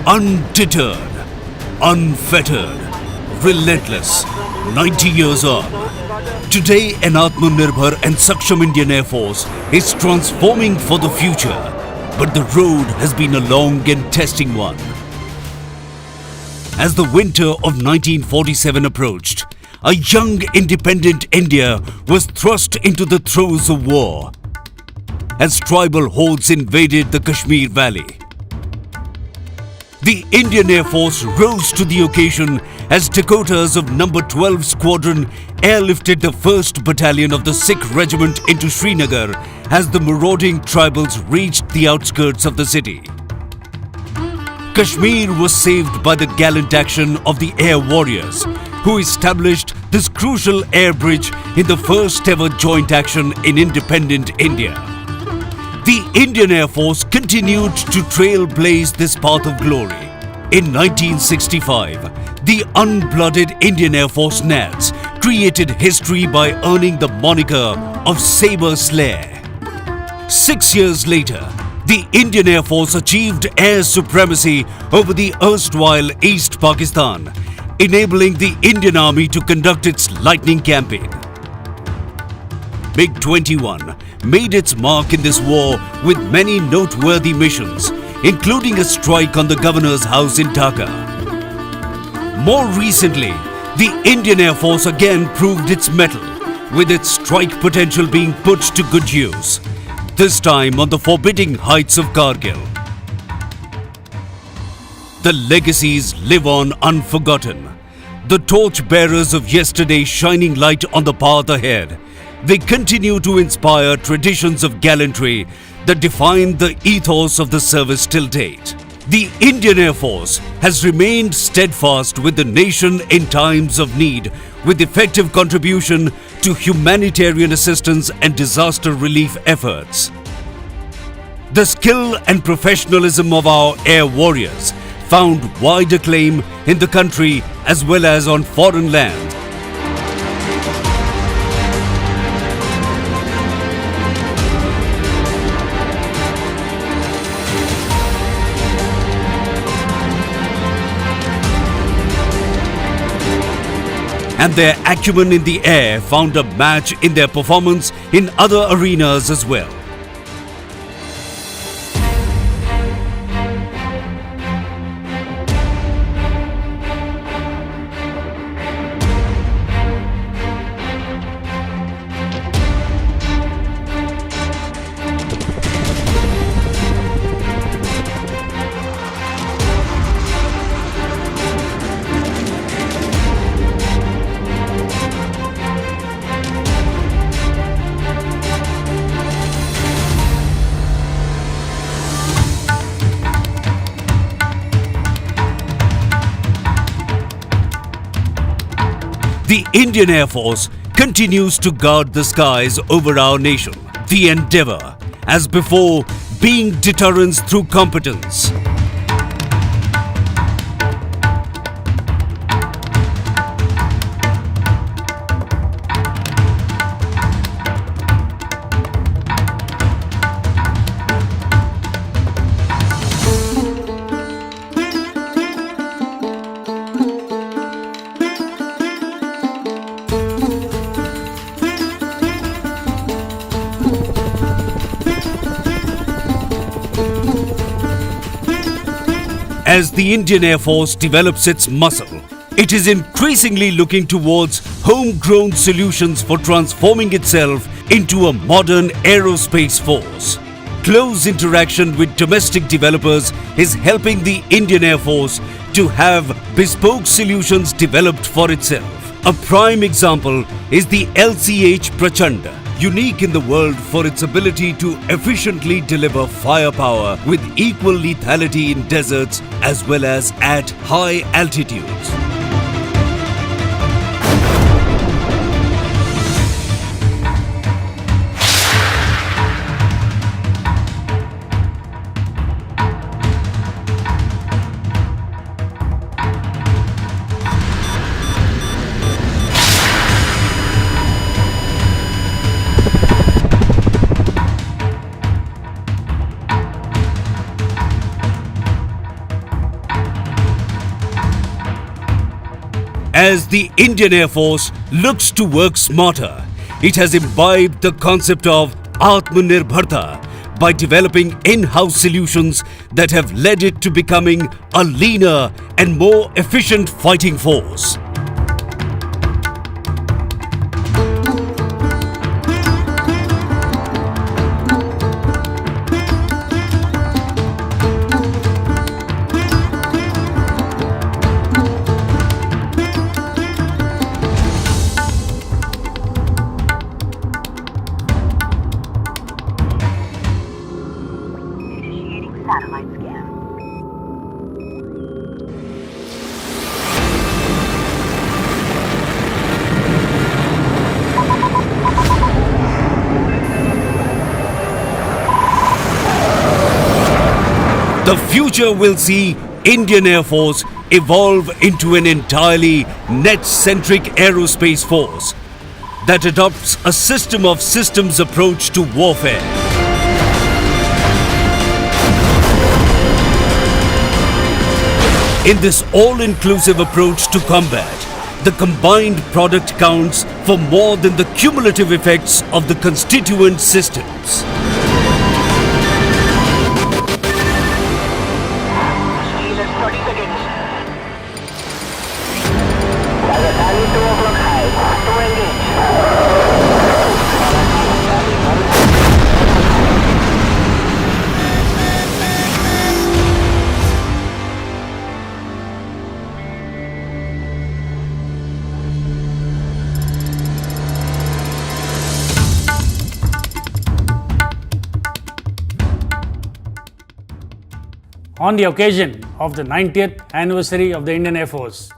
Undeterred, unfettered, relentless, 90 years on. Today, an Atmanirbhar and Saksham Indian Air Force is transforming for the future, but the road has been a long and testing one. As the winter of 1947 approached, a young independent India was thrust into the throes of war as tribal hordes invaded the Kashmir Valley. The Indian Air Force rose to the occasion as Dakotas of No. 12 Squadron airlifted the 1st Battalion of the Sikh Regiment into Srinagar as the marauding tribals reached the outskirts of the city. Kashmir was saved by the gallant action of the Air Warriors, who established this crucial air bridge in the first ever joint action in independent India. The Indian Air Force continued to trailblaze this path of glory. In 1965, the unblooded Indian Air Force NADS created history by earning the moniker of Sabre Slayer. 6 years later, the Indian Air Force achieved air supremacy over the erstwhile East Pakistan, enabling the Indian Army to conduct its lightning campaign. MiG-21 made its mark in this war with many noteworthy missions, including a strike on the Governor's house in Dhaka. More recently, the Indian Air Force again proved its mettle, with its strike potential being put to good use, this time on the forbidding heights of Kargil. The legacies live on unforgotten. The torchbearers of yesterday shining light on the path ahead. They continue to inspire traditions of gallantry that define the ethos of the service till date. The Indian Air Force has remained steadfast with the nation in times of need, with effective contribution to humanitarian assistance and disaster relief efforts. The skill and professionalism of our air warriors found wide acclaim in the country as well as on foreign lands. And their acumen in the air found a match in their performance in other arenas as well. The Indian Air Force continues to guard the skies over our nation. The endeavor, as before, being deterrence through competence. As the Indian Air Force develops its muscle, it is increasingly looking towards homegrown solutions for transforming itself into a modern aerospace force. Close interaction with domestic developers is helping the Indian Air Force to have bespoke solutions developed for itself. A prime example is the LCH Prachanda, unique in the world for its ability to efficiently deliver firepower with equal lethality in deserts as well as at high altitudes. As the Indian Air Force looks to work smarter, it has imbibed the concept of AtmaNirbharata by developing in-house solutions that have led it to becoming a leaner and more efficient fighting force. Satellite scan. The future will see Indian Air Force evolve into an entirely net-centric aerospace force that adopts a system of systems approach to warfare. In this all-inclusive approach to combat, the combined product counts for more than the cumulative effects of the constituent systems. On the occasion of the 90th anniversary of the Indian Air Force,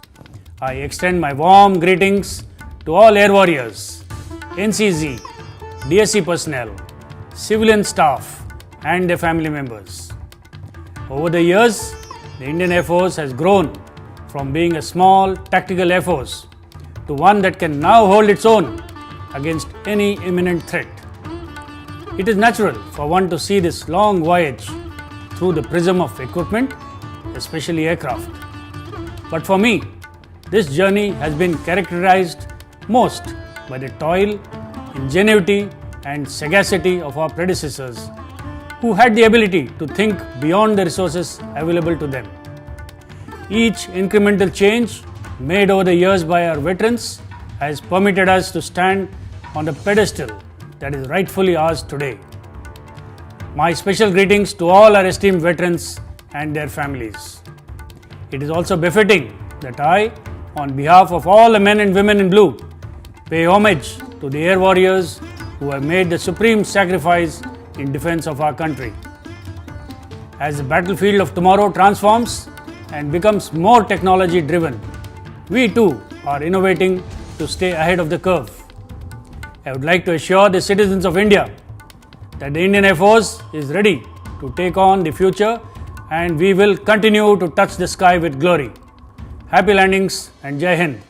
I extend my warm greetings to all Air Warriors, NCZ, DSC personnel, civilian staff and their family members. Over the years, the Indian Air Force has grown from being a small tactical air force to one that can now hold its own against any imminent threat. It is natural for one to see this long voyage through the prism of equipment, especially aircraft. But for me, this journey has been characterized most by the toil, ingenuity and sagacity of our predecessors who had the ability to think beyond the resources available to them. Each incremental change made over the years by our veterans has permitted us to stand on the pedestal that is rightfully ours today. My special greetings to all our esteemed veterans and their families. It is also befitting that I, on behalf of all the men and women in blue, pay homage to the air warriors who have made the supreme sacrifice in defense of our country. As the battlefield of tomorrow transforms and becomes more technology driven, we too are innovating to stay ahead of the curve. I would like to assure the citizens of India that the Indian Air Force is ready to take on the future and we will continue to touch the sky with glory. Happy landings and Jai Hind.